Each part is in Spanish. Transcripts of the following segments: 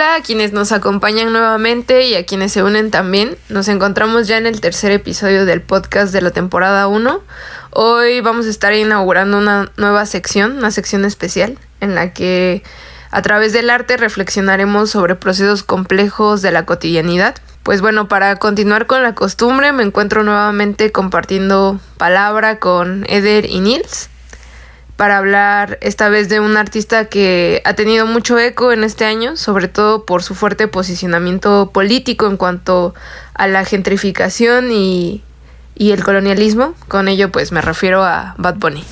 Hola a quienes nos acompañan nuevamente y a quienes se unen también. Nos encontramos ya en el tercer episodio del podcast de la temporada 1. Hoy vamos a estar inaugurando una nueva sección, una sección especial, en la que a través del arte reflexionaremos sobre procesos complejos de la cotidianidad. Pues bueno, para continuar con la costumbre, me encuentro nuevamente compartiendo palabra con Eder y Nils, para hablar esta vez de un artista que ha tenido mucho eco en este año, sobre todo por su fuerte posicionamiento político en cuanto a la gentrificación y el colonialismo. Con ello pues me refiero a Bad Bunny.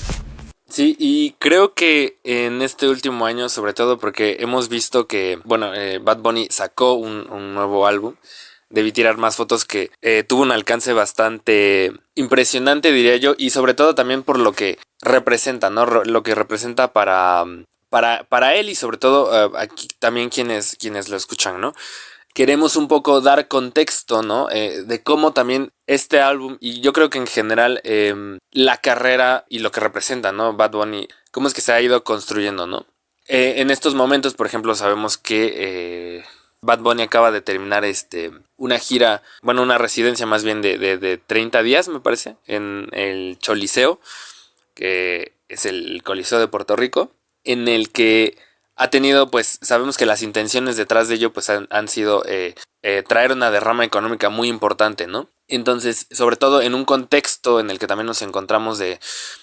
Sí, y creo que en este último año, sobre todo porque hemos visto que, Bad Bunny sacó un nuevo álbum, Debí tirar más fotos, que tuvo un alcance bastante impresionante, diría yo, y sobre todo también por lo que representa, ¿no? Lo que representa para él y sobre todo aquí también quienes lo escuchan, ¿no? Queremos un poco dar contexto, ¿no? De cómo también este álbum, y yo creo que en general la carrera y lo que representa, ¿no? Bad Bunny, cómo es que se ha ido construyendo, ¿no? En estos momentos, por ejemplo, sabemos que Bad Bunny acaba de terminar una gira, una residencia más bien de 30 días, me parece, en el Choliseo, que es el Coliseo de Puerto Rico, en el que ha tenido, pues sabemos que las intenciones detrás de ello pues han sido traer una derrama económica muy importante, ¿no? Entonces, sobre todo en un contexto en el que también nos encontramos de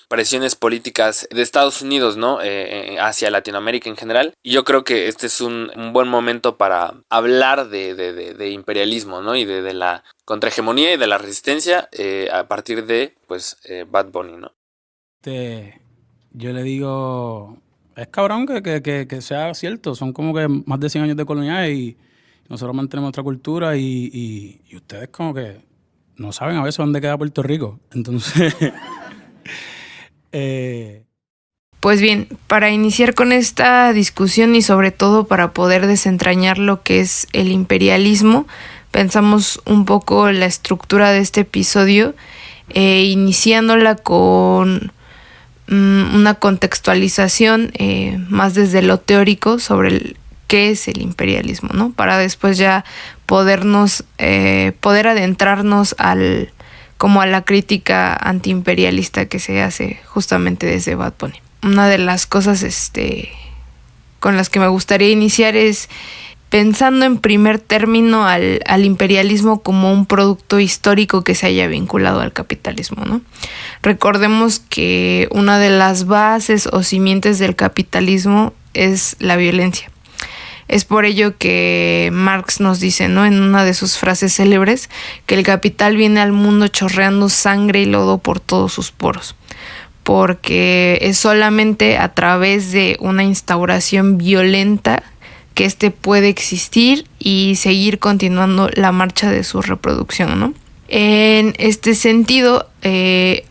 presiones políticas de Estados Unidos, ¿no? Hacia Latinoamérica en general. Y yo creo que este es un buen momento para hablar de imperialismo, ¿no? Y de la contrahegemonía y de la resistencia a partir de, pues, Bad Bunny, ¿no? Yo le digo, es cabrón que sea cierto. Son como que más de 100 años de colonial y nosotros mantenemos nuestra cultura y ustedes como que no saben a veces dónde queda Puerto Rico. Entonces, Pues bien, para iniciar con esta discusión y sobre todo para poder desentrañar lo que es el imperialismo, pensamos un poco la estructura de este episodio, iniciándola con una contextualización más desde lo teórico sobre qué es el imperialismo, ¿no? Para después ya poder adentrarnos a la crítica antiimperialista que se hace justamente desde Bad Bunny. Una de las cosas con las que me gustaría iniciar es pensando en primer término al imperialismo como un producto histórico que se haya vinculado al capitalismo, ¿no? Recordemos que una de las bases o simientes del capitalismo es la violencia. Es por ello que Marx nos dice, ¿no?, en una de sus frases célebres, que el capital viene al mundo chorreando sangre y lodo por todos sus poros, porque es solamente a través de una instauración violenta que puede existir y seguir continuando la marcha de su reproducción, ¿no? En este sentido,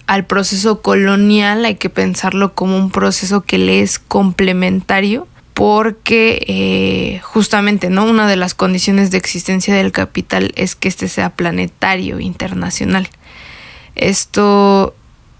al proceso colonial hay que pensarlo como un proceso que le es complementario, porque justamente, ¿no?, una de las condiciones de existencia del capital es que sea planetario, internacional. Esto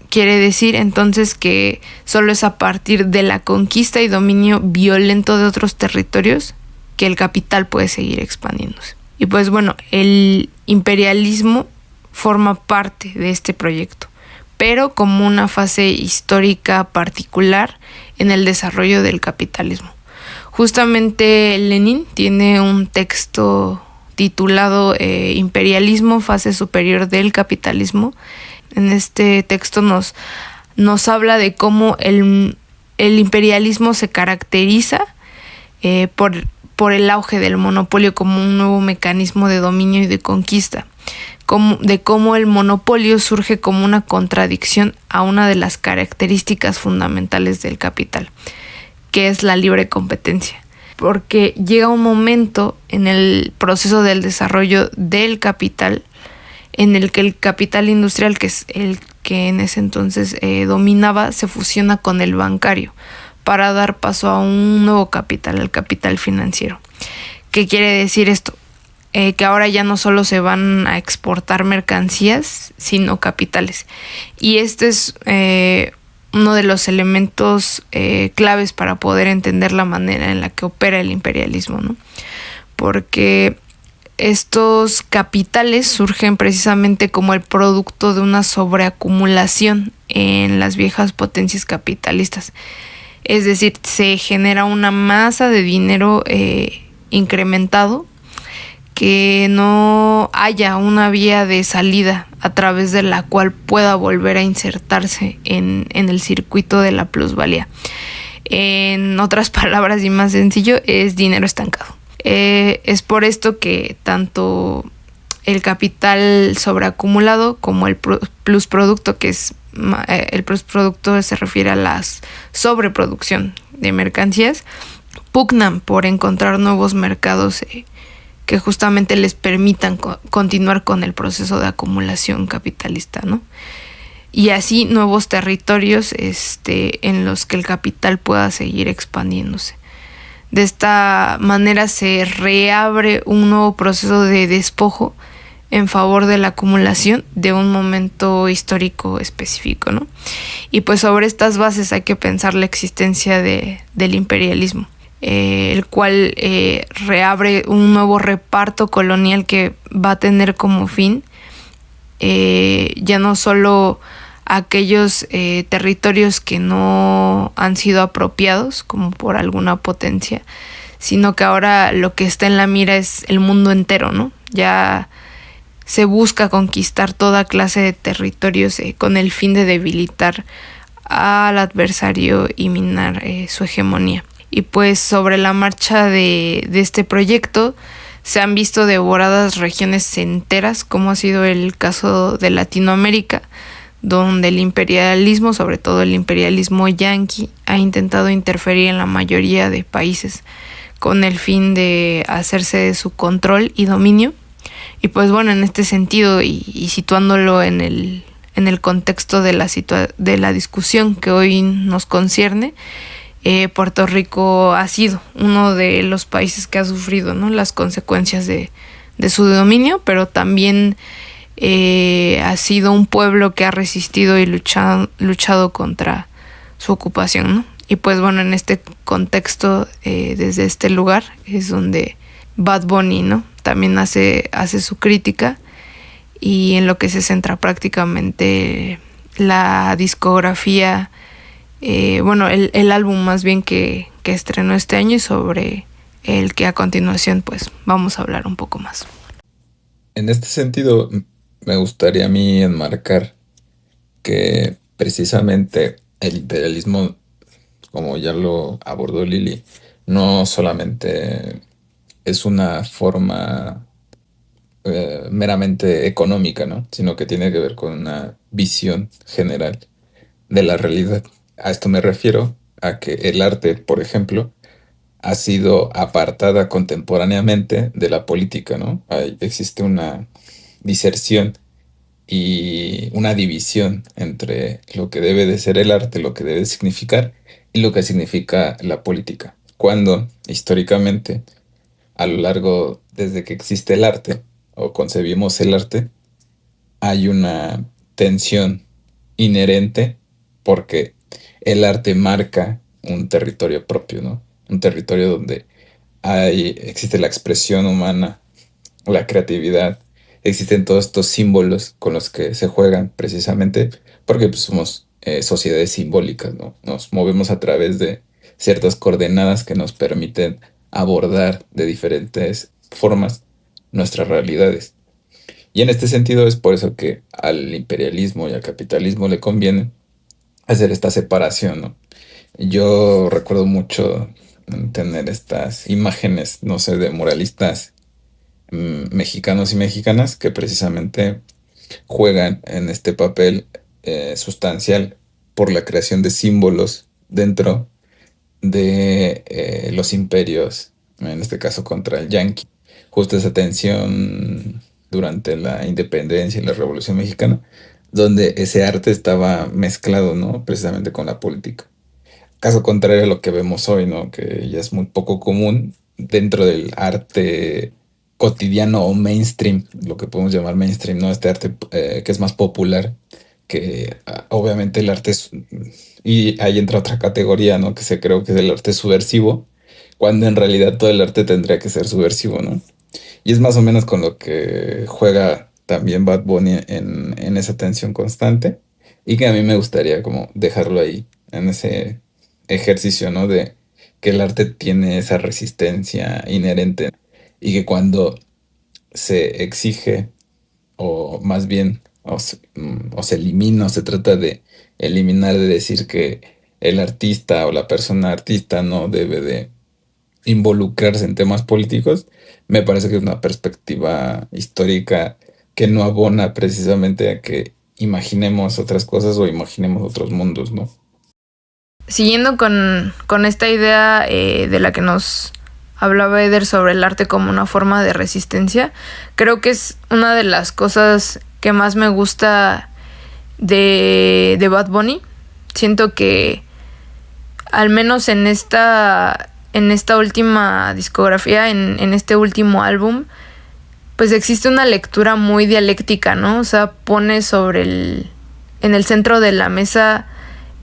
quiere decir entonces que solo es a partir de la conquista y dominio violento de otros territorios que el capital puede seguir expandiéndose. Y pues bueno, el imperialismo forma parte de este proyecto, pero como una fase histórica particular en el desarrollo del capitalismo. Justamente Lenin tiene un texto titulado Imperialismo, fase superior del capitalismo. En este texto nos habla de cómo el imperialismo se caracteriza por el auge del monopolio como un nuevo mecanismo de dominio y de conquista, de cómo el monopolio surge como una contradicción a una de las características fundamentales del capital, que es la libre competencia. Porque llega un momento en el proceso del desarrollo del capital en el que el capital industrial, que es el que en ese entonces dominaba, se fusiona con el bancario para dar paso a un nuevo capital, el capital financiero. ¿Qué quiere decir esto? Que ahora ya no solo se van a exportar mercancías, sino capitales. Y este es uno de los elementos claves para poder entender la manera en la que opera el imperialismo, ¿no? porque estos capitales surgen precisamente como el producto de una sobreacumulación en las viejas potencias capitalistas. Es decir, se genera una masa de dinero incrementado, que no haya una vía de salida a través de la cual pueda volver a insertarse en el circuito de la plusvalía. En otras palabras y más sencillo, es dinero estancado. Es por esto que tanto el capital sobreacumulado como el plusproducto, que es el plusproducto se refiere a la sobreproducción de mercancías, pugnan por encontrar nuevos mercados que justamente les permitan continuar con el proceso de acumulación capitalista, ¿no? Y así nuevos territorios en los que el capital pueda seguir expandiéndose. De esta manera se reabre un nuevo proceso de despojo en favor de la acumulación de un momento histórico específico, ¿no? Y pues sobre estas bases hay que pensar la existencia del imperialismo, el cual reabre un nuevo reparto colonial que va a tener como fin ya no solo aquellos territorios que no han sido apropiados como por alguna potencia, sino que ahora lo que está en la mira es el mundo entero, ¿no? Ya se busca conquistar toda clase de territorios con el fin de debilitar al adversario y minar su hegemonía. Y pues sobre la marcha de este proyecto se han visto devoradas regiones enteras, como ha sido el caso de Latinoamérica, donde el imperialismo, sobre todo el imperialismo yanqui, ha intentado interferir en la mayoría de países con el fin de hacerse de su control y dominio. Y pues bueno, en este sentido y situándolo en el contexto de la discusión que hoy nos concierne, Puerto Rico ha sido uno de los países que ha sufrido, ¿no?, las consecuencias de su dominio, pero también ha sido un pueblo que ha resistido y luchado contra su ocupación, ¿no? Y pues bueno, en este contexto, desde este lugar es donde Bad Bunny, ¿no?, también hace su crítica, y en lo que se centra prácticamente la discografía, el álbum más bien que estrenó este año, y sobre el que a continuación pues vamos a hablar un poco más. En este sentido, me gustaría a mí enmarcar que precisamente el imperialismo, como ya lo abordó Lili, no solamente es una forma meramente económica, ¿no?, sino que tiene que ver con una visión general de la realidad. A esto me refiero a que el arte, por ejemplo, ha sido apartada contemporáneamente de la política, ¿no? Existe una diserción y una división entre lo que debe de ser el arte, lo que debe significar, y lo que significa la política. Cuando históricamente, a lo largo, desde que existe el arte o concebimos el arte, hay una tensión inherente, porque el arte marca un territorio propio, ¿no? Un territorio donde existe la expresión humana, la creatividad, existen todos estos símbolos con los que se juegan precisamente porque pues, somos sociedades simbólicas, ¿no? Nos movemos a través de ciertas coordenadas que nos permiten abordar de diferentes formas nuestras realidades. Y en este sentido es por eso que al imperialismo y al capitalismo le conviene hacer esta separación, ¿no? Yo recuerdo mucho tener estas imágenes, no sé, de muralistas mexicanos y mexicanas que precisamente juegan en este papel sustancial por la creación de símbolos dentro de los imperios, en este caso contra el yanqui. Justo esa tensión durante la independencia y la Revolución Mexicana, donde ese arte estaba mezclado, ¿no?, precisamente con la política. Caso contrario a lo que vemos hoy, ¿no?, que ya es muy poco común dentro del arte cotidiano o mainstream, lo que podemos llamar mainstream, ¿no? Este arte que es más popular, que obviamente el arte es, y ahí entra otra categoría, ¿no?, que se creo que es el arte subversivo, cuando en realidad todo el arte tendría que ser subversivo, ¿no? Y es más o menos con lo que juega también Bad Bunny en esa tensión constante y que a mí me gustaría como dejarlo ahí, en ese ejercicio, ¿no? De que el arte tiene esa resistencia inherente y que cuando se exige o más bien o se elimina o se trata de eliminar, de decir que el artista o la persona artista no debe de involucrarse en temas políticos, me parece que es una perspectiva histórica que no abona precisamente a que imaginemos otras cosas o imaginemos otros mundos, ¿no? Siguiendo con esta idea de la que nos hablaba Eder sobre el arte como una forma de resistencia, creo que es una de las cosas que más me gusta de Bad Bunny. Siento que al menos en esta última discografía, en este último álbum, pues existe una lectura muy dialéctica, ¿no? O sea, pone en el centro de la mesa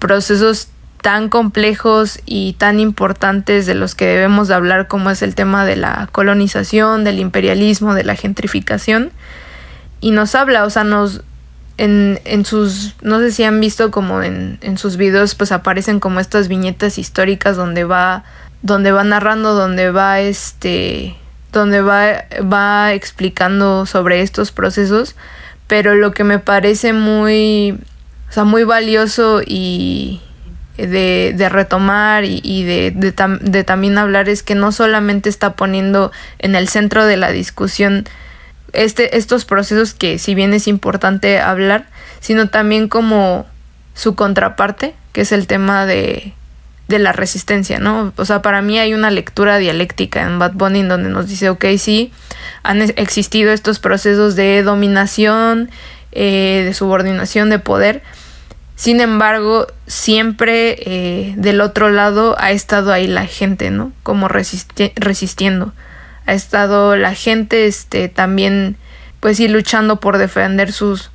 procesos tan complejos y tan importantes de los que debemos de hablar, como es el tema de la colonización, del imperialismo, de la gentrificación. Y nos habla, o sea, en sus, no sé si han visto como en sus videos, pues aparecen como estas viñetas históricas donde va narrando, donde va explicando sobre estos procesos. Pero lo que me parece muy, o sea, muy valioso y de retomar y de también hablar es que no solamente está poniendo en el centro de la discusión estos procesos, que si bien es importante hablar, sino también como su contraparte, que es el tema de la resistencia, ¿no? O sea, para mí hay una lectura dialéctica en Bad Bunny donde nos dice, ok, sí, han existido estos procesos de dominación, de subordinación, de poder. Sin embargo, siempre del otro lado ha estado ahí la gente, ¿no? Como resistiendo. Ha estado la gente también, pues sí, luchando por defender sus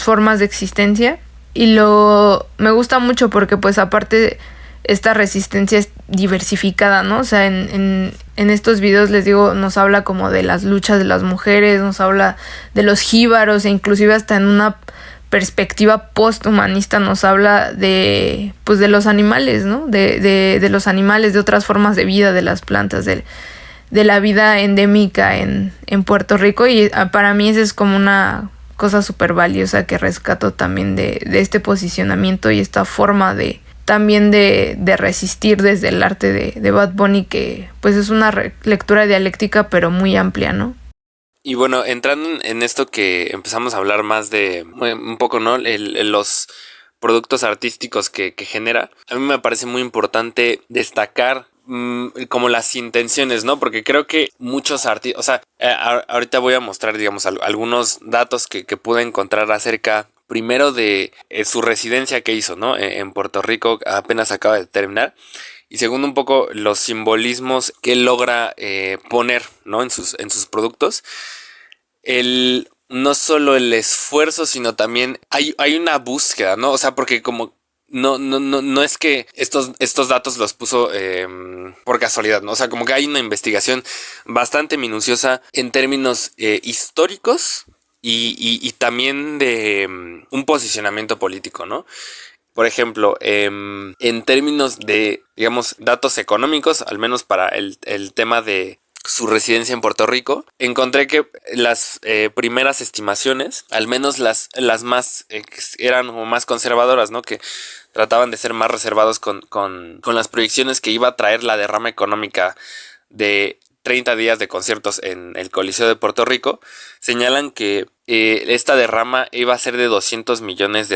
formas de existencia. Y me gusta mucho porque pues aparte esta resistencia es diversificada, ¿no? O sea, en estos videos, les digo, nos habla como de las luchas de las mujeres, nos habla de los jíbaros, e inclusive hasta en una perspectiva posthumanista nos habla de los animales, ¿no? De los animales, de otras formas de vida, de las plantas, de la vida endémica en Puerto Rico. Y para mí esa es como una cosa súper valiosa que rescato también de este posicionamiento y esta forma también de resistir desde el arte de Bad Bunny, que pues es una lectura dialéctica pero muy amplia, ¿no? Y bueno, entrando en esto que empezamos a hablar más de un poco, ¿no? Los productos artísticos que genera, a mí me parece muy importante destacar como las intenciones, ¿no? Porque creo que muchos artistas, o sea, ahorita voy a mostrar, digamos, algunos datos que pude encontrar acerca, primero, de su residencia que hizo, ¿no? En Puerto Rico, apenas acaba de terminar. Y segundo, un poco los simbolismos que él logra poner, ¿no? En sus productos. No solo el esfuerzo, sino también hay una búsqueda, ¿no? O sea, porque como no es que estos datos los puso por casualidad, ¿no? O sea, como que hay una investigación bastante minuciosa en términos históricos y también de un posicionamiento político, ¿no? Por ejemplo, en términos de, digamos, datos económicos, al menos para el tema de su residencia en Puerto Rico, encontré que las primeras estimaciones, al menos las más eran como más conservadoras, ¿no? Que trataban de ser más reservados con las proyecciones que iba a traer la derrama económica de 30 días de conciertos en el Coliseo de Puerto Rico, señalan que esta derrama iba a ser de $200 millones,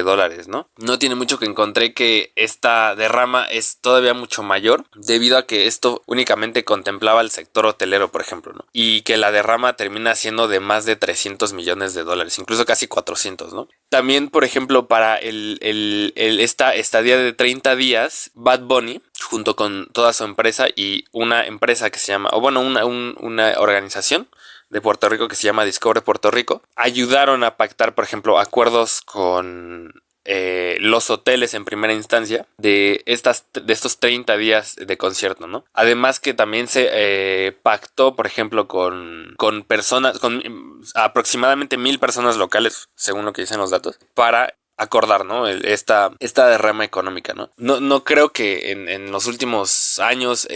¿no? No tiene mucho que encontré que esta derrama es todavía mucho mayor, debido a que esto únicamente contemplaba el sector hotelero, por ejemplo, ¿no? Y que la derrama termina siendo de más de $300 millones, incluso casi 400, ¿no? También, por ejemplo, para esta estadía de 30 días, Bad Bunny, junto con toda su empresa y una empresa que se llama, o bueno, una organización de Puerto Rico que se llama Discover Puerto Rico, ayudaron a pactar, por ejemplo, acuerdos con los hoteles en primera instancia de estos 30 días de concierto, ¿no? Además que también se pactó, por ejemplo, con personas, con aproximadamente 1,000 personas locales, según lo que dicen los datos, para acordar, ¿no? Esta derrama económica, ¿no? No creo que en los últimos años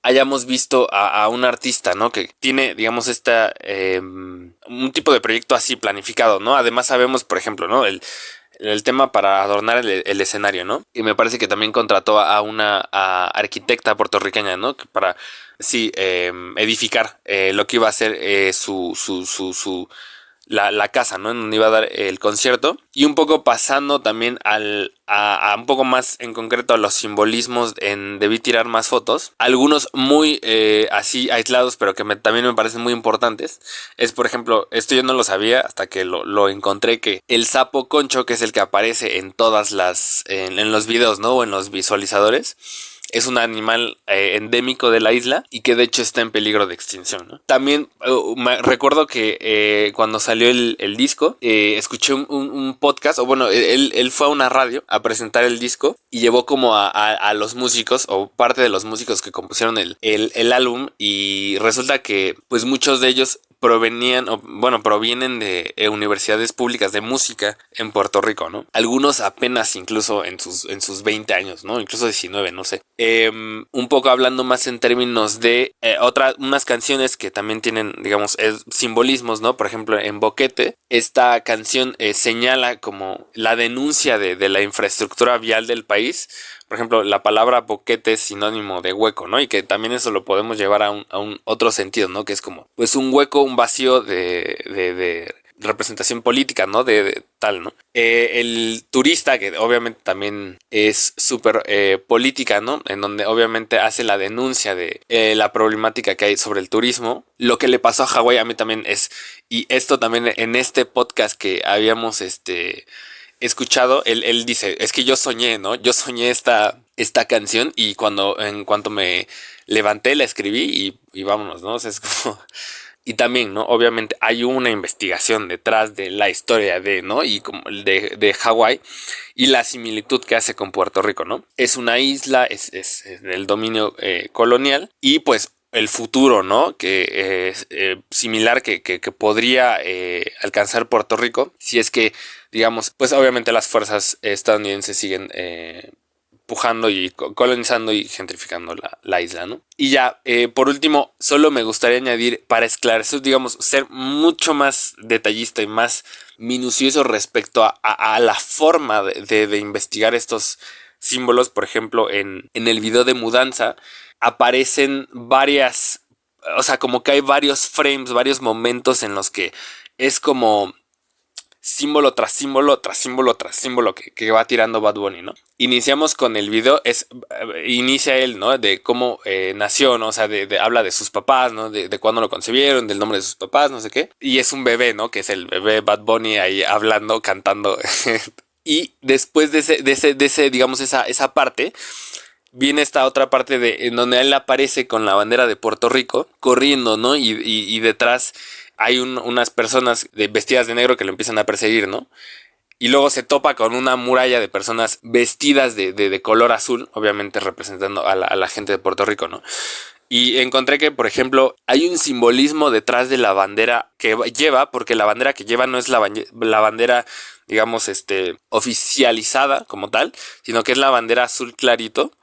hayamos visto a un artista, ¿no? Que tiene, digamos, un tipo de proyecto así planificado, ¿no? Además sabemos, por ejemplo, ¿no? El tema para adornar el escenario, ¿no? Y me parece que también contrató a una arquitecta puertorriqueña, ¿no? Que para, sí, edificar lo que iba a ser la casa, ¿no? En donde iba a dar el concierto. Y un poco pasando también a un poco más en concreto a los simbolismos en Debí tirar más fotos. Algunos muy así aislados, pero que también me parecen muy importantes. Es, por ejemplo, esto yo no lo sabía hasta que lo encontré, que el sapo concho, que es el que aparece en todas en los videos, ¿no? O en los visualizadores, es un animal endémico de la isla y que de hecho está en peligro de extinción, ¿no? También recuerdo que cuando salió el disco, escuché un podcast, o bueno, él fue a una radio a presentar el disco y llevó como a los músicos o parte de los músicos que compusieron el álbum, y resulta que pues muchos de ellos provienen de universidades públicas de música en Puerto Rico, ¿no? Algunos apenas incluso en sus 20 años, ¿no? Incluso 19, no sé. Un poco hablando más en términos de unas canciones que también tienen, digamos, simbolismos, ¿no? Por ejemplo, en Boquete, esta canción señala como la denuncia de la infraestructura vial del país. Por ejemplo, la palabra boquete es sinónimo de hueco, ¿no? Y que también eso lo podemos llevar a un otro sentido, ¿no? Que es como, pues, un hueco, un vacío de representación política, ¿no? De tal, ¿no? El turista, que obviamente también es súper política, ¿no? En donde obviamente hace la denuncia de la problemática que hay sobre el turismo. Lo que le pasó a Hawái a mí también y esto también en este podcast que habíamos escuchado, él dice, es que yo soñé, ¿no? Yo soñé esta canción y en cuanto me levanté la escribí y vámonos, ¿no? O sea, es como... Y también, ¿no? Obviamente hay una investigación detrás de la historia ¿no? Y como de Hawái y la similitud que hace con Puerto Rico, ¿no? Es una isla, es del dominio colonial y pues el futuro, ¿no? Que es similar que podría alcanzar Puerto Rico si es que, digamos, pues obviamente las fuerzas estadounidenses siguen pujando y colonizando y gentrificando la isla, ¿no? Y ya, por último, solo me gustaría añadir, para esclarecer, digamos, ser mucho más detallista y más minucioso respecto a la forma de investigar estos símbolos. Por ejemplo, en el video de Mudanza aparecen varias, o sea, como que hay varios frames, varios momentos en los que es como símbolo tras símbolo, tras símbolo, tras símbolo que va tirando Bad Bunny, ¿no? Iniciamos con el video, inicia él, ¿no? De cómo nació, ¿no? O sea, habla de sus papás, ¿no? De cuándo lo concebieron, del nombre de sus papás, no sé qué. Y es un bebé, ¿no? Que es el bebé Bad Bunny ahí hablando, cantando. Y después de ese digamos, esa parte, viene esta otra parte en donde él aparece con la bandera de Puerto Rico, corriendo, ¿no? Y detrás hay unas personas vestidas de negro que lo empiezan a perseguir, ¿no? Y luego se topa con una muralla de personas vestidas de color azul, obviamente representando a la gente de Puerto Rico, ¿no? Y encontré que, por ejemplo, hay un simbolismo detrás de la bandera que lleva, porque la bandera que lleva no es la bandera, digamos, oficializada como tal, sino que es la bandera azul clarito,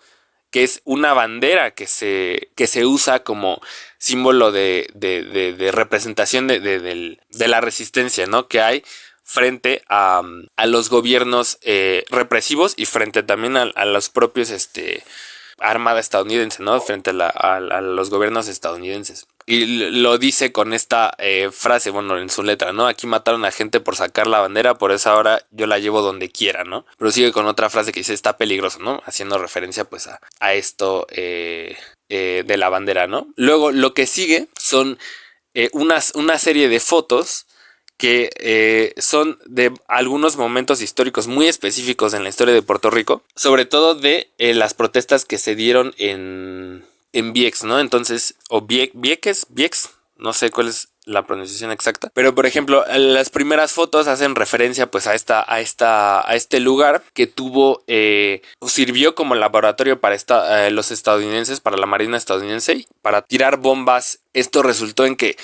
que es una bandera que se usa como símbolo de representación de la resistencia, ¿no? Que hay frente a los gobiernos represivos y frente también a los propios armada estadounidense, ¿no? Frente a los gobiernos estadounidenses. Y lo dice con esta frase, bueno, en su letra, ¿no? Aquí mataron a gente por sacar la bandera, por eso ahora yo la llevo donde quiera, ¿no? Pero sigue con otra frase que dice, está peligroso, ¿no? Haciendo referencia pues a esto de la bandera, ¿no? Luego lo que sigue son una serie de fotos que son de algunos momentos históricos muy específicos en la historia de Puerto Rico, sobre todo de las protestas que se dieron en Vieques, ¿no? Entonces, o Vieques, no sé cuál es la pronunciación exacta. Pero por ejemplo, las primeras fotos hacen referencia pues a este lugar que sirvió como laboratorio para los estadounidenses, para la Marina estadounidense, para tirar bombas. Esto resultó en que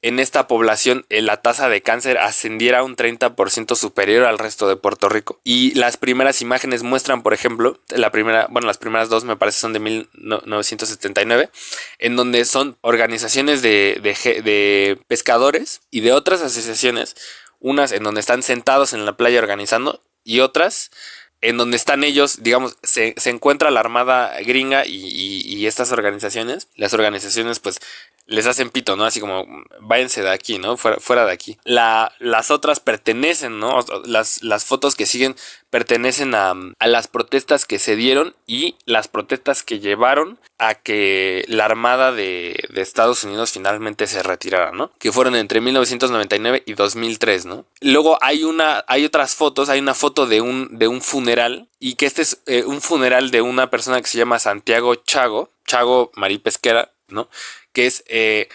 en esta población la tasa de cáncer ascendiera un 30% superior al resto de Puerto Rico. Y las primeras imágenes muestran, por ejemplo, las primeras dos me parece son de 1979, en donde son organizaciones de pescadores y de otras asociaciones, unas en donde están sentados en la playa organizando y otras en donde están ellos, digamos, se encuentra la armada gringa y estas organizaciones, las organizaciones pues les hacen pito, ¿no? Así como, váyanse de aquí, ¿no? Fuera de aquí. Las otras pertenecen, ¿no? Las fotos que siguen pertenecen a las protestas que se dieron y las protestas que llevaron a que la Armada de Estados Unidos finalmente se retirara, ¿no? Que fueron entre 1999 y 2003, ¿no? Luego hay otras fotos, hay una foto de un funeral, y que este es un funeral de una persona que se llama Santiago Chago Marí Pesquera, ¿no? Que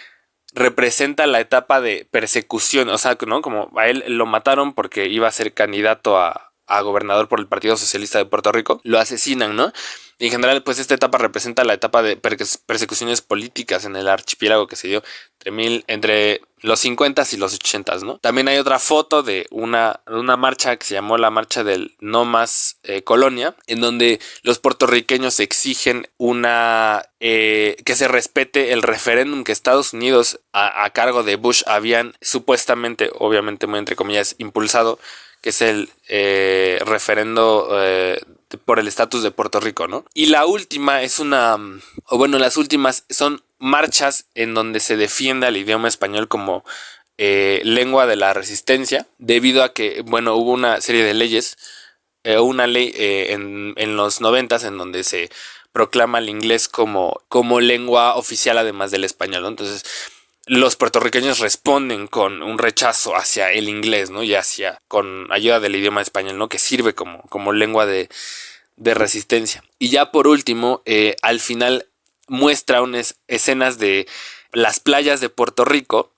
representa la etapa de persecución, o sea, ¿no? Como a él lo mataron porque iba a ser candidato a gobernador por el Partido Socialista de Puerto Rico, lo asesinan, ¿no? Y en general, pues esta etapa representa la etapa de persecuciones políticas en el archipiélago que se dio entre los 50s y los 80s, ¿no? También hay otra foto de una marcha que se llamó la Marcha del No Más Colonia, en donde los puertorriqueños exigen que se respete el referéndum que Estados Unidos a cargo de Bush habían supuestamente, obviamente muy entre comillas, impulsado, que es el referendo por el estatus de Puerto Rico, ¿no? Y la última es las últimas son marchas en donde se defiende al idioma español como lengua de la resistencia, debido a que, hubo una serie de leyes, una ley en los 90s en donde se proclama el inglés como lengua oficial además del español, ¿no? Entonces, los puertorriqueños responden con un rechazo hacia el inglés, ¿no? Y con ayuda del idioma español, ¿no? Que sirve como lengua de resistencia. Y ya por último, al final muestra unas escenas de las playas de Puerto Rico,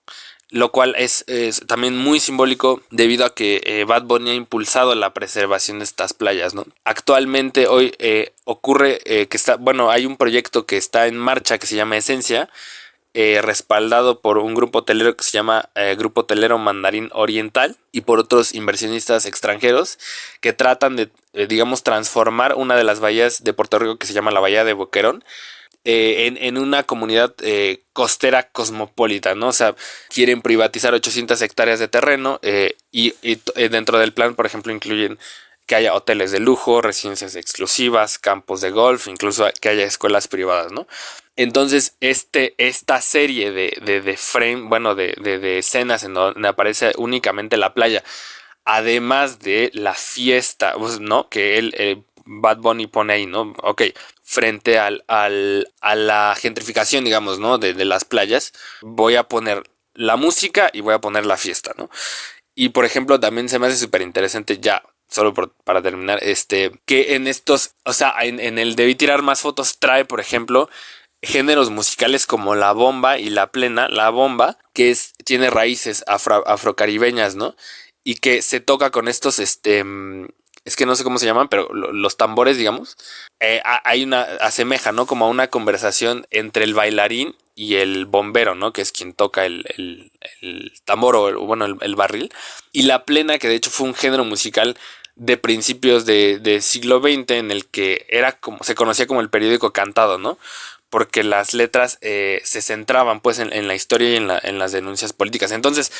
lo cual es también muy simbólico debido a que Bad Bunny ha impulsado la preservación de estas playas, ¿no? Actualmente hoy ocurre que hay un proyecto que está en marcha que se llama Esencia, respaldado por un grupo hotelero que se llama Grupo Hotelero Mandarín Oriental y por otros inversionistas extranjeros que tratan de, transformar una de las bahías de Puerto Rico que se llama la Bahía de Boquerón en una comunidad costera cosmopolita, ¿no? O sea, quieren privatizar 800 hectáreas de terreno y dentro del plan, por ejemplo, incluyen que haya hoteles de lujo, residencias exclusivas, campos de golf, incluso que haya escuelas privadas, ¿no? Entonces, esta serie de escenas en donde aparece únicamente la playa, además de la fiesta, pues, ¿no? Que Bad Bunny pone ahí, ¿no? Ok, frente a la gentrificación, digamos, ¿no? De las playas, voy a poner la música y voy a poner la fiesta, ¿no? Y, por ejemplo, también se me hace súper interesante ya, solo para terminar, que en estos, o sea, en el Debí Tirar Más Fotos trae, por ejemplo, géneros musicales como la bomba y la plena. La bomba, que tiene raíces afrocaribeñas, ¿no? Y que se toca con estos, es que no sé cómo se llaman, pero los tambores, digamos, asemeja, ¿no? Como a una conversación entre el bailarín y el bombero, ¿no? Que es quien toca el tambor o el barril. Y la plena, que de hecho fue un género musical de principios de siglo XX en el que se conocía como el periódico cantado, ¿no? Porque las letras se centraban pues en la historia y en las denuncias políticas. Entonces,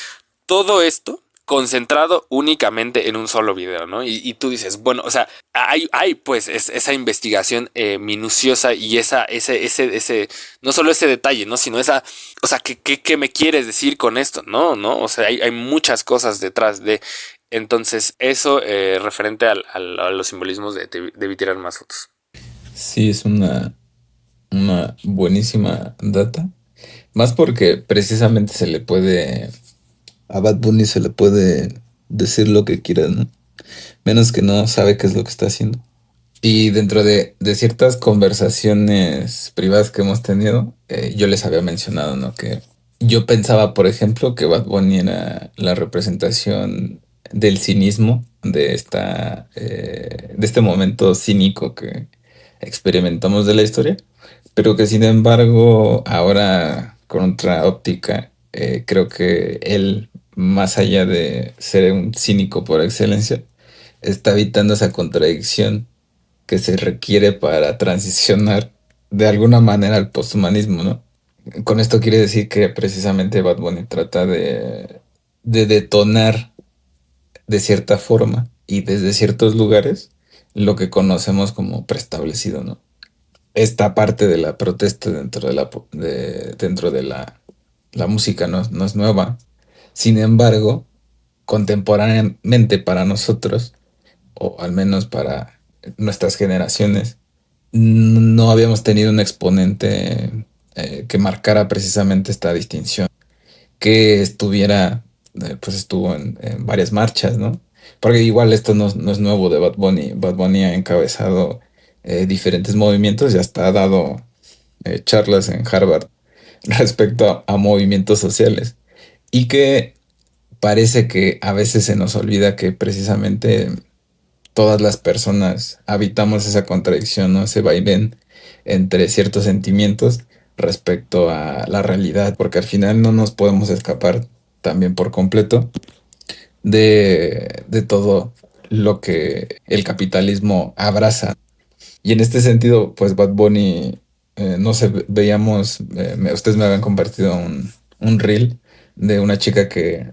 todo esto concentrado únicamente en un solo video, ¿no? Y tú dices, bueno, o sea, hay pues esa investigación minuciosa y ese no solo ese detalle, ¿no? Sino o sea, ¿qué me quieres decir con esto? No, o sea, hay muchas cosas detrás de. Entonces, eso referente a los simbolismos de Debí Tirar Más Fotos. Sí, es una buenísima data. Más porque precisamente a Bad Bunny se le puede decir lo que quiera, ¿no? Menos que no sabe qué es lo que está haciendo. Y dentro de ciertas conversaciones privadas que hemos tenido, yo les había mencionado, ¿no? Que Yo pensaba, por ejemplo, que Bad Bunny era la representación del cinismo de este momento cínico que experimentamos de la historia, pero que sin embargo, ahora con otra óptica, creo que él, más allá de ser un cínico por excelencia, está evitando esa contradicción que se requiere para transicionar de alguna manera al posthumanismo, ¿no? Con esto quiere decir que precisamente Bad Bunny trata de detonar de cierta forma y desde ciertos lugares lo que conocemos como preestablecido, ¿no? Esta parte de la protesta dentro de la música no es nueva. Sin embargo, contemporáneamente para nosotros, o al menos para nuestras generaciones, no habíamos tenido un exponente que marcara precisamente esta distinción, que estuviera, pues estuvo en varias marchas, ¿no? Porque igual esto no es nuevo de Bad Bunny. Bad Bunny ha encabezado diferentes movimientos y hasta ha dado charlas en Harvard respecto a movimientos sociales. Y que parece que a veces se nos olvida que precisamente todas las personas habitamos esa contradicción, ¿no? Ese vaivén entre ciertos sentimientos respecto a la realidad, porque al final no nos podemos escapar también por completo de todo lo que el capitalismo abraza. Y en este sentido, pues Bad Bunny, no sé, veíamos, ustedes me habían compartido un reel de una chica que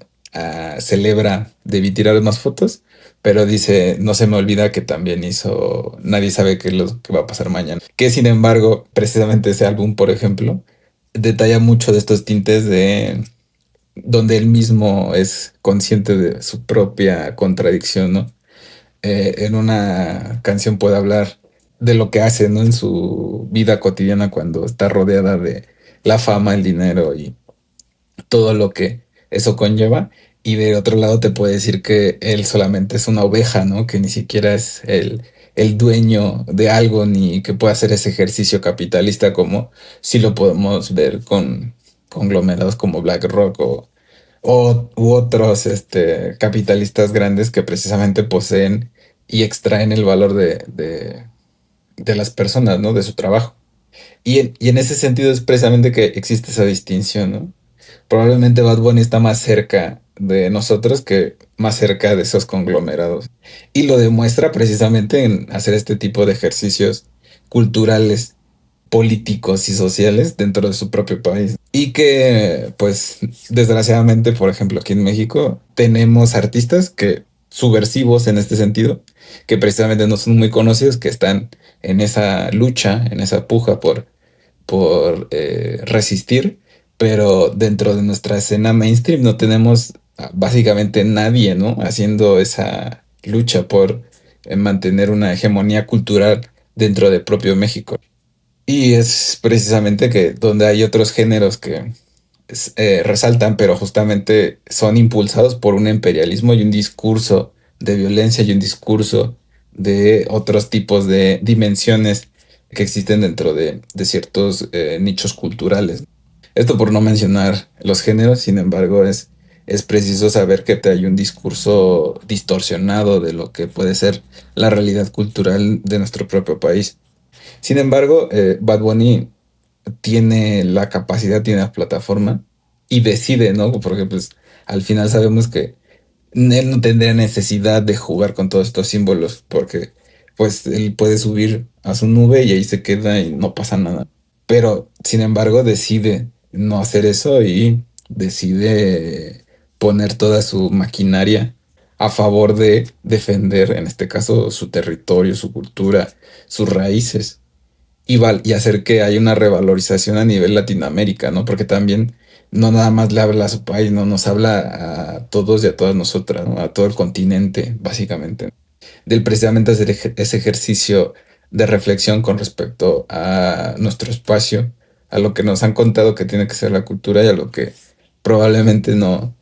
celebra, debí tirar más fotos, pero dice, no se me olvida que también hizo Nadie sabe qué es lo que va a pasar mañana. Que sin embargo, precisamente ese álbum, por ejemplo, detalla mucho de estos tintes de donde él mismo es consciente de su propia contradicción, ¿no? En una canción puede hablar de lo que hace, ¿no? En su vida cotidiana cuando está rodeada de la fama, el dinero y todo lo que eso conlleva. Y de otro lado te puede decir que él solamente es una oveja, ¿no? Que ni siquiera es el dueño de algo ni que pueda hacer ese ejercicio capitalista como si lo podemos ver con conglomerados como BlackRock u otros capitalistas grandes que precisamente poseen y extraen el valor de las personas, ¿no? De su trabajo. Y en ese sentido es precisamente que existe esa distinción, ¿no? Probablemente Bad Bunny está más cerca de nosotros que más cerca de esos conglomerados. Y lo demuestra precisamente en hacer este tipo de ejercicios culturales, políticos y sociales dentro de su propio país. Y que, pues, desgraciadamente, por ejemplo, aquí en México, tenemos artistas que subversivos en este sentido, que precisamente no son muy conocidos, que están en esa lucha, en esa puja por resistir, pero dentro de nuestra escena mainstream no tenemos básicamente nadie, ¿no? Haciendo esa lucha por mantener una hegemonía cultural dentro de propio México. Y es precisamente que donde hay otros géneros que resaltan, pero justamente son impulsados por un imperialismo y un discurso de violencia y un discurso de otros tipos de dimensiones que existen dentro de ciertos nichos culturales. Esto por no mencionar los géneros, sin embargo, es preciso saber que hay un discurso distorsionado de lo que puede ser la realidad cultural de nuestro propio país. Sin embargo, Bad Bunny tiene la capacidad, tiene la plataforma y decide, ¿no? Porque pues al final sabemos que él no tendría necesidad de jugar con todos estos símbolos porque pues él puede subir a su nube y ahí se queda y no pasa nada. Pero sin embargo decide no hacer eso y decide poner toda su maquinaria a favor de defender, en este caso, su territorio, su cultura, sus raíces y hacer que haya una revalorización a nivel Latinoamérica, ¿no? Porque también no nada más le habla a su país, no nos habla a todos y a todas nosotras, ¿no? A todo el continente, básicamente. Del precisamente hacer ese ejercicio de reflexión con respecto a nuestro espacio, a lo que nos han contado que tiene que ser la cultura y a lo que probablemente no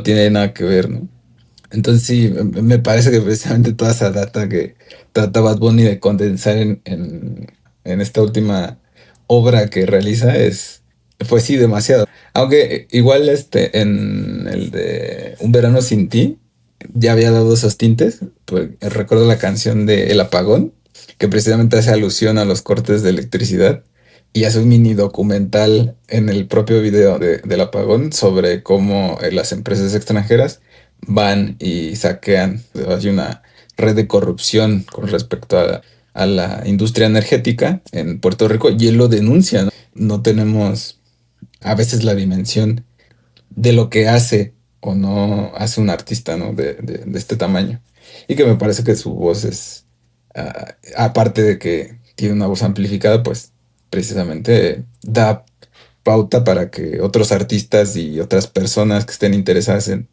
tiene nada que ver, ¿no? Entonces sí, me parece que precisamente toda esa data que trata Bad Bunny de condensar en esta última obra que realiza Pues sí, demasiado. Aunque igual en el de Un verano sin ti ya había dado esos tintes. Pues recuerdo la canción de El Apagón, que precisamente hace alusión a los cortes de electricidad y hace un mini documental en el propio video del apagón sobre cómo las empresas extranjeras van y saquean. Hay una red de corrupción con respecto a la industria energética en Puerto Rico y él lo denuncia, ¿no? No tenemos a veces la dimensión de lo que hace o no hace un artista, ¿no? De este tamaño. Y que me parece que su voz es, aparte de que tiene una voz amplificada, pues precisamente da pauta para que otros artistas y otras personas que estén interesadas en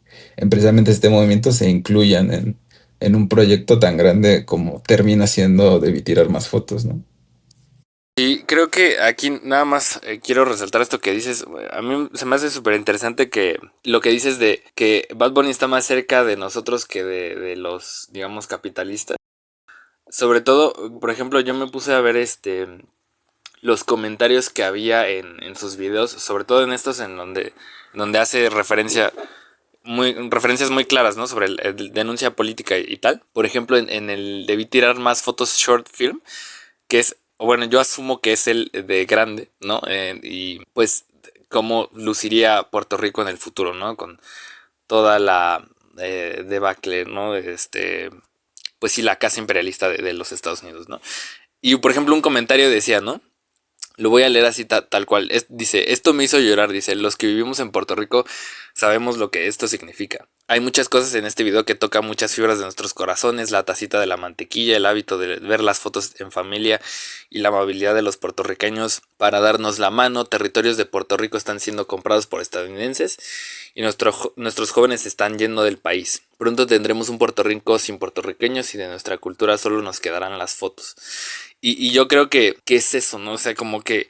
precisamente este movimiento se incluyan en un proyecto tan grande como termina siendo Debí tirar más fotos, ¿no? Y creo que aquí nada más quiero resaltar esto que dices. A mí se me hace súper interesante que lo que dices de que Bad Bunny está más cerca de nosotros que de los, digamos, capitalistas. Sobre todo, por ejemplo, yo me puse a ver los comentarios que había en sus videos, sobre todo en estos en donde hace referencias muy claras, ¿no? Sobre el denuncia política y tal. Por ejemplo, en el Debí tirar más fotos short film, que es, bueno, yo asumo que es el de grande, ¿no? Y pues cómo luciría Puerto Rico en el futuro, ¿no? Con toda la debacle, ¿no? Pues sí, la casa imperialista de los Estados Unidos, ¿no? Y por ejemplo, un comentario decía, ¿no? Lo voy a leer así tal cual. Dice, esto me hizo llorar, dice, los que vivimos en Puerto Rico sabemos lo que esto significa. Hay muchas cosas en este video que tocan muchas fibras de nuestros corazones, la tacita de la mantequilla, el hábito de ver las fotos en familia y la amabilidad de los puertorriqueños para darnos la mano. Territorios de Puerto Rico están siendo comprados por estadounidenses y nuestros jóvenes se están yendo del país. Pronto tendremos un Puerto Rico sin puertorriqueños y de nuestra cultura solo nos quedarán las fotos. Y yo creo que es eso, ¿no? O sea, como que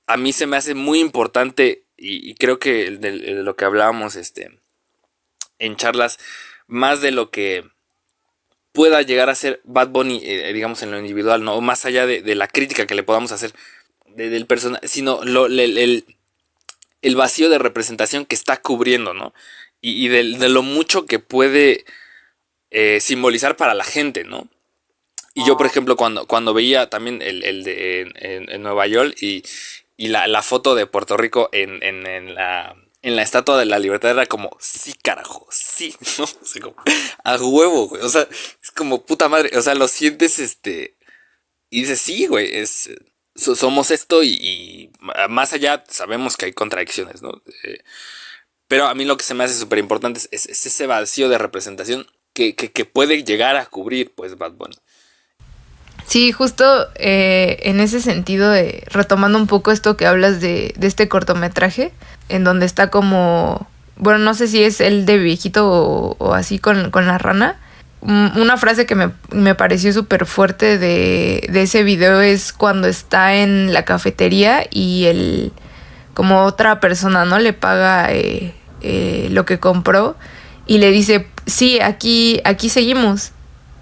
a mí se me hace muy importante y creo que de lo que hablábamos en charlas, más de lo que pueda llegar a ser Bad Bunny, digamos, en lo individual, ¿no? Más allá de la crítica que le podamos hacer del personaje, sino el vacío de representación que está cubriendo, ¿no? Y de lo mucho que puede simbolizar para la gente, ¿no? Y yo, por ejemplo, cuando veía también el de en Nueva York y la foto de Puerto Rico en la Estatua de la Libertad era como, sí, carajo, sí, ¿no? O sea, como, a huevo, güey. O sea, es como puta madre. O sea, lo sientes, y dices, sí, güey, somos esto y más allá sabemos que hay contradicciones, ¿no? Pero a mí lo que se me hace súper importante es ese vacío de representación que puede llegar a cubrir, pues, Bad Bunny. Sí, justo en ese sentido, retomando un poco esto que hablas de este cortometraje, en donde está como, bueno, no sé si es el de viejito o así con la rana. Una frase que me pareció súper fuerte de ese video es cuando está en la cafetería y como otra persona, ¿no? Le paga lo que compró y le dice, sí, aquí seguimos,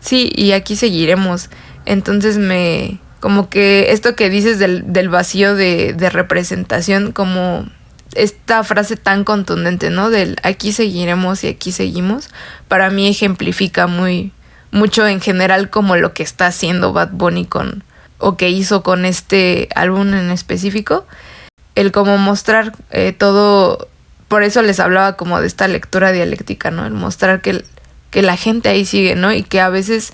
sí, y aquí seguiremos. Entonces como que esto que dices del vacío de representación, como esta frase tan contundente, ¿no? Del aquí seguiremos y aquí seguimos, para mí ejemplifica mucho en general como lo que está haciendo Bad Bunny o que hizo con este álbum en específico. El como mostrar todo, por eso les hablaba como de esta lectura dialéctica, ¿no? El mostrar que la gente ahí sigue, ¿no? Y que a veces,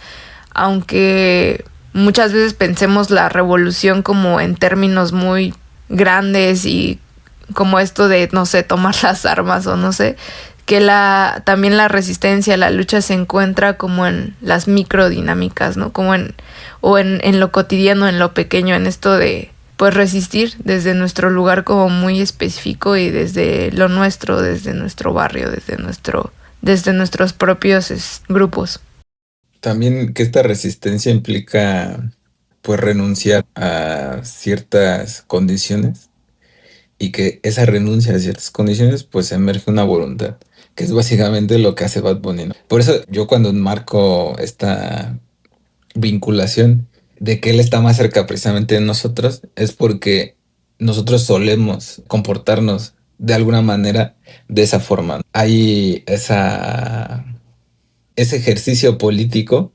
aunque muchas veces pensemos la revolución como en términos muy grandes y como esto de, no sé, tomar las armas o no sé, que también la resistencia, la lucha se encuentra como en las microdinámicas, ¿no? Como en lo cotidiano, en lo pequeño, en esto de, pues, resistir desde nuestro lugar como muy específico y desde lo nuestro, desde nuestro barrio, desde nuestros propios grupos. También que esta resistencia implica pues renunciar a ciertas condiciones y que esa renuncia a ciertas condiciones pues emerge una voluntad, que es básicamente lo que hace Bad Bunny, ¿no? Por eso yo cuando enmarco esta vinculación de que él está más cerca precisamente de nosotros, es porque nosotros solemos comportarnos de alguna manera de esa forma. Hay ese ejercicio político,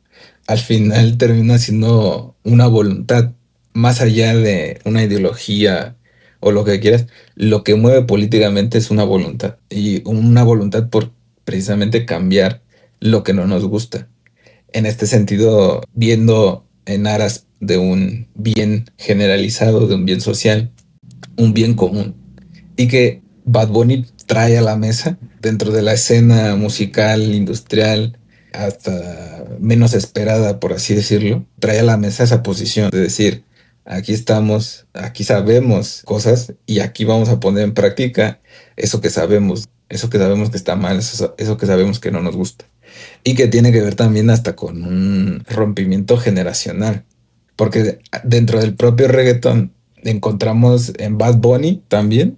al final termina siendo una voluntad, más allá de una ideología o lo que quieras. Lo que mueve políticamente es una voluntad, y una voluntad por precisamente cambiar lo que no nos gusta. En este sentido, viendo en aras de un bien generalizado, de un bien social, un bien común, y que Bad Bunny trae a la mesa dentro de la escena musical, industrial, hasta menos esperada, por así decirlo, trae a la mesa esa posición de decir, aquí estamos, aquí sabemos cosas y aquí vamos a poner en práctica eso que sabemos que está mal, eso que sabemos que no nos gusta. Y que tiene que ver también hasta con un rompimiento generacional, porque dentro del propio reggaetón encontramos en Bad Bunny también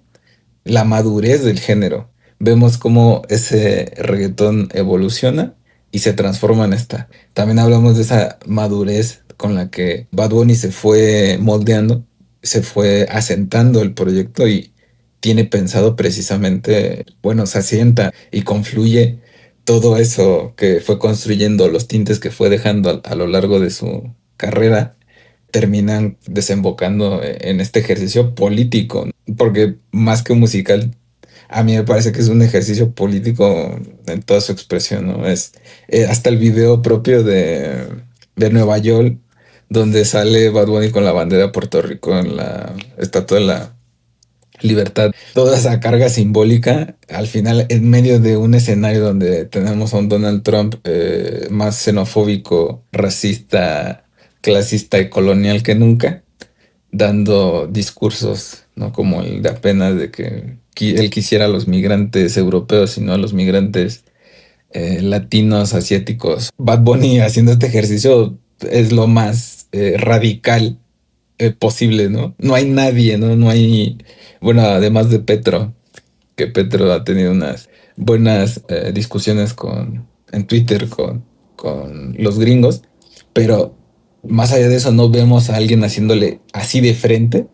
la madurez del género. Vemos cómo ese reggaetón evoluciona y se transforma en esta. También hablamos de esa madurez con la que Bad Bunny se fue moldeando, se fue asentando el proyecto y tiene pensado precisamente, bueno, se asienta y confluye todo eso que fue construyendo, los tintes que fue dejando a lo largo de su carrera, terminan desembocando en este ejercicio político, porque más que musical, a mí me parece que es un ejercicio político en toda su expresión, ¿no? Es hasta el video propio de Nueva York, donde sale Bad Bunny con la bandera de Puerto Rico en la Estatua de la Libertad. Toda esa carga simbólica, al final, en medio de un escenario donde tenemos a un Donald Trump más xenofóbico, racista, clasista y colonial que nunca, dando discursos, ¿no? Como el de apenas de que él quisiera a los migrantes europeos y no a los migrantes latinos, asiáticos. Bad Bunny haciendo este ejercicio es lo más radical posible, ¿no? No hay nadie, ¿no? No hay, bueno, además de Petro, que Petro ha tenido unas buenas discusiones en Twitter con los gringos, pero más allá de eso no vemos a alguien haciéndole así de frente,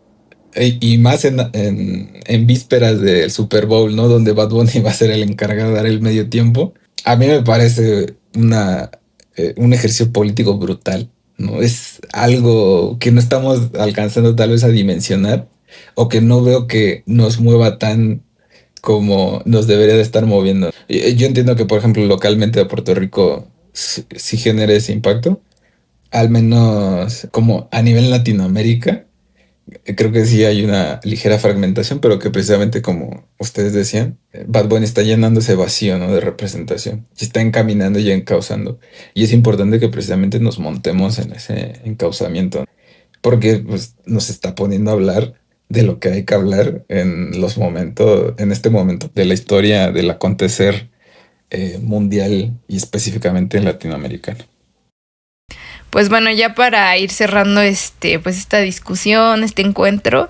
y más en vísperas del Super Bowl, ¿no? Donde Bad Bunny va a ser el encargado de dar el medio tiempo. A mí me parece un ejercicio político brutal, ¿no? Es algo que no estamos alcanzando tal vez a dimensionar, o que no veo que nos mueva tan como nos debería de estar moviendo. Yo entiendo que, por ejemplo, localmente a Puerto Rico sí genera ese impacto, al menos como a nivel Latinoamérica. Creo que sí hay una ligera fragmentación, pero que precisamente como ustedes decían, Bad Bunny está llenando ese vacío, ¿no? De representación. Y está encaminando y encauzando. Y es importante que precisamente nos montemos en ese encauzamiento, porque pues, nos está poniendo a hablar de lo que hay que hablar en este momento de la historia del acontecer mundial y específicamente latinoamericano. Pues bueno, ya para ir cerrando pues esta discusión, este encuentro,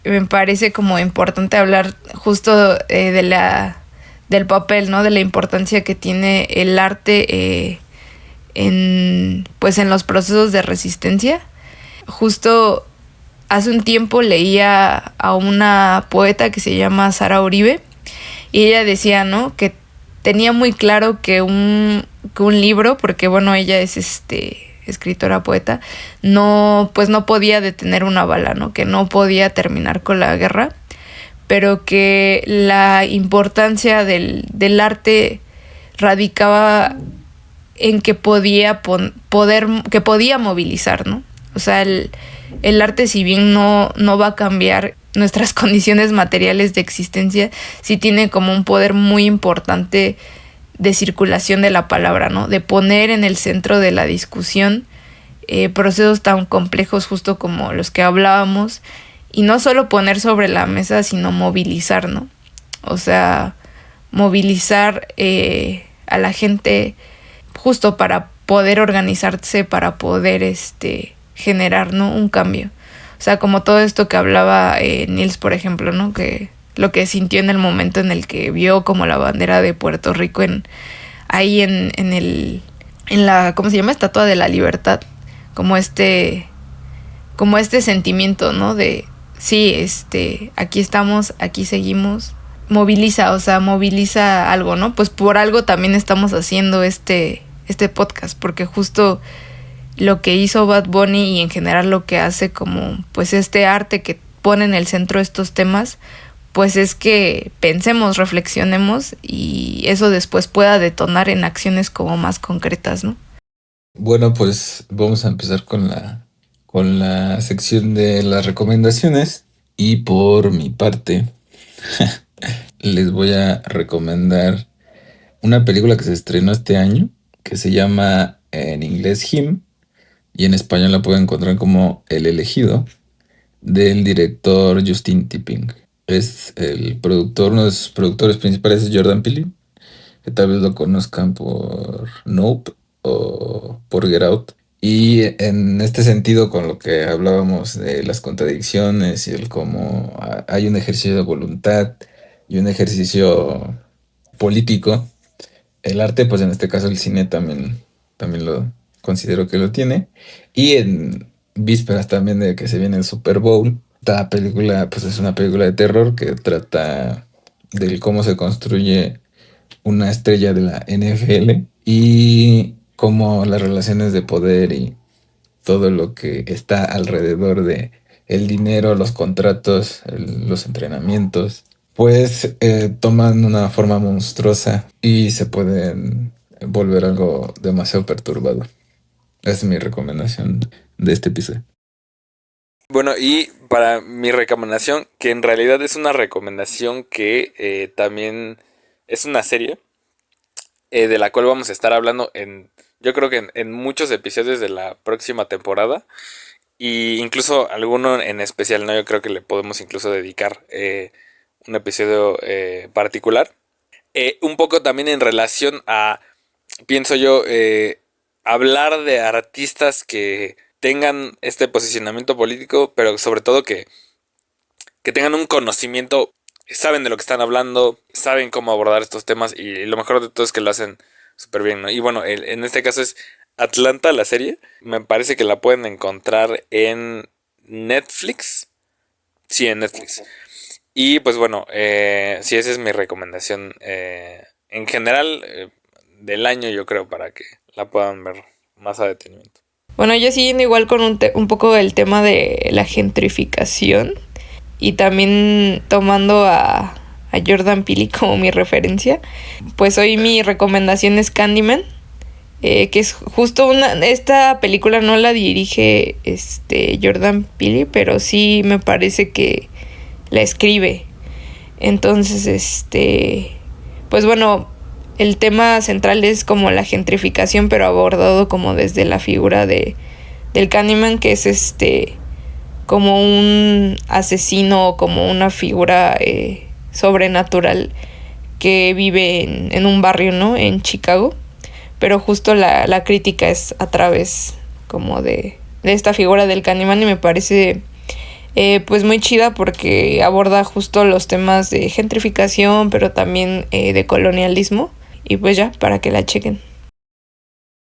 me parece como importante hablar justo del papel, ¿no? De la importancia que tiene el arte en los procesos de resistencia. Justo hace un tiempo leía a una poeta que se llama Sara Uribe, y ella decía, ¿no? Que tenía muy claro que un libro, porque bueno, ella es escritora, poeta, no podía detener una bala, ¿no? Que no podía terminar con la guerra, pero que la importancia del arte radicaba en que podía movilizar, ¿no? O sea, el arte, si bien no va a cambiar nuestras condiciones materiales de existencia, sí tiene como un poder muy importante de circulación de la palabra, ¿no? De poner en el centro de la discusión procesos tan complejos justo como los que hablábamos, y no solo poner sobre la mesa, sino movilizar, ¿no? O sea, movilizar a la gente justo para poder organizarse, para poder generar, ¿no? Un cambio. O sea, como todo esto que hablaba Nils, por ejemplo, ¿no? Que lo que sintió en el momento en el que vio como la bandera de Puerto Rico en la, ¿cómo se llama? Estatua de la Libertad. Como este sentimiento, ¿no? De sí, aquí estamos, aquí seguimos. Moviliza algo, ¿no? Pues por algo también estamos haciendo este podcast, porque justo lo que hizo Bad Bunny y en general lo que hace como pues este arte que pone en el centro estos temas, pues es que pensemos, reflexionemos y eso después pueda detonar en acciones como más concretas, ¿no? Bueno, pues vamos a empezar con la sección de las recomendaciones. Y por mi parte, les voy a recomendar una película que se estrenó este año, que se llama en inglés Him, y en español la pueden encontrar como El Elegido, del director Justin Tipping. Es el productor, uno de sus productores principales es Jordan Peele, que tal vez lo conozcan por Nope o por Get Out. Y en este sentido, con lo que hablábamos de las contradicciones y el cómo hay un ejercicio de voluntad y un ejercicio político, el arte, pues en este caso el cine también lo considero que lo tiene. Y en vísperas también de que se viene el Super Bowl, esta película, pues es una película de terror que trata del cómo se construye una estrella de la NFL y cómo las relaciones de poder y todo lo que está alrededor de el dinero, los contratos, los entrenamientos, pues toman una forma monstruosa y se pueden volver algo demasiado perturbador. Esa es mi recomendación de este episodio. Bueno, y para mi recomendación, que en realidad es una recomendación que también es una serie de la cual vamos a estar hablando yo creo que en muchos episodios de la próxima temporada. Y incluso alguno en especial, ¿no? Yo creo que le podemos incluso dedicar un episodio particular. Un poco también en relación a, pienso yo, hablar de artistas que tengan este posicionamiento político, pero sobre todo que tengan un conocimiento, saben de lo que están hablando, saben cómo abordar estos temas y lo mejor de todo es que lo hacen súper bien, ¿no? Y bueno, en este caso es Atlanta, la serie. Me parece que la pueden encontrar en Netflix. Sí, en Netflix. Y pues bueno, sí, esa es mi recomendación en general del año, yo creo, para que la puedan ver más a detenimiento. Bueno, yo siguiendo igual con un poco el tema de la gentrificación y también tomando a Jordan Peele como mi referencia, pues hoy mi recomendación es Candyman, que es justo esta película no la dirige Jordan Peele, pero sí me parece que la escribe. Entonces, pues bueno, el tema central es como la gentrificación, pero abordado como desde la figura del Candyman, que es como un asesino, como una figura sobrenatural que vive en un barrio, ¿no? En Chicago. Pero justo la crítica es a través como de esta figura del Candyman y me parece pues muy chida porque aborda justo los temas de gentrificación, pero también de colonialismo. Y pues ya, para que la chequen.